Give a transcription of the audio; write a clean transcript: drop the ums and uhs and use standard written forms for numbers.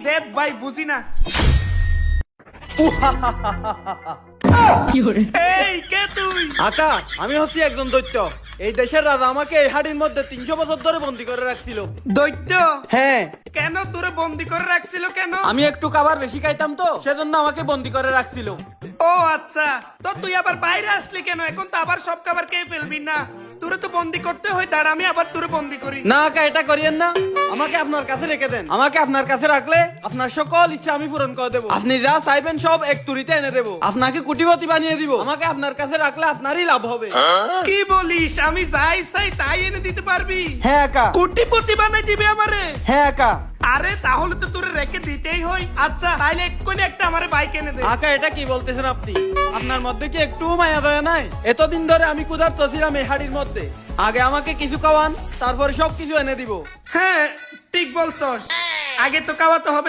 দেব ভাই বুঝি না। এই কে তুই? আকা, আমি হচ্ছি একজন দৈত্য। এই দেশের রাজা আমাকে এই হাড়ির মধ্যে 300 বছর ধরে বন্দি করে রাখছিল। দৈত্য? হ্যাঁ। কেন তোরে বন্দি করে রাখছিল কেন? আমি একটু খাবার বেশি খাইতাম তো, সেজন্য আমাকে বন্দি করে রাখছিল। ও আচ্ছা, তো তুই আবার বাইরে আসলি কেন? এখন তো আবার সব খাবার খেয়ে ফেলবি না? তোরে তো বন্দি করতে হয়, দাঁড়া আমি আবার তোরে বন্দি করি। না আকা, এটা করিয়েন না। আমাকে আপনার কাছে রেখে দেন। আমাকে আপনার কাছে রাখলে আপনার সকল ইচ্ছা আমি পূরণ করে দেবো। আপনি যা চাইবেন সব এক তুড়িতে এনে দেবো। আপনাকে কোটিপতি বানিয়ে দিব। আমাকে আপনার কাছে রাখলে আপনারই লাভ হবে। কি বলিস? আমি যাই চাই তাই এনে দিতে পারবি? হ্যাঁ আকা। কোটিপতি বানাই দিবি আমারে? হ্যাঁ আকা। আরে তাহলে তো তোরে রেখে দিতেই হয়। আচ্ছা তাইলে এক্ষুনি একটা আমারে বাইক এনে দে। আকা, এটা কি বলতেছেন আপনি? আপনার মধ্যে কি একটু মায়া দয়া নাই? এতদিন ধরে আমি ক্ষুধার্ত ছিলাম এই হাড়ির মধ্যে। আগে আমাকে কিছু খাওয়ান, তারপরে সবকিছু এনে দিব। হ্যাঁ ঠিক বলছস, আগে তো খাওয়াতে হবে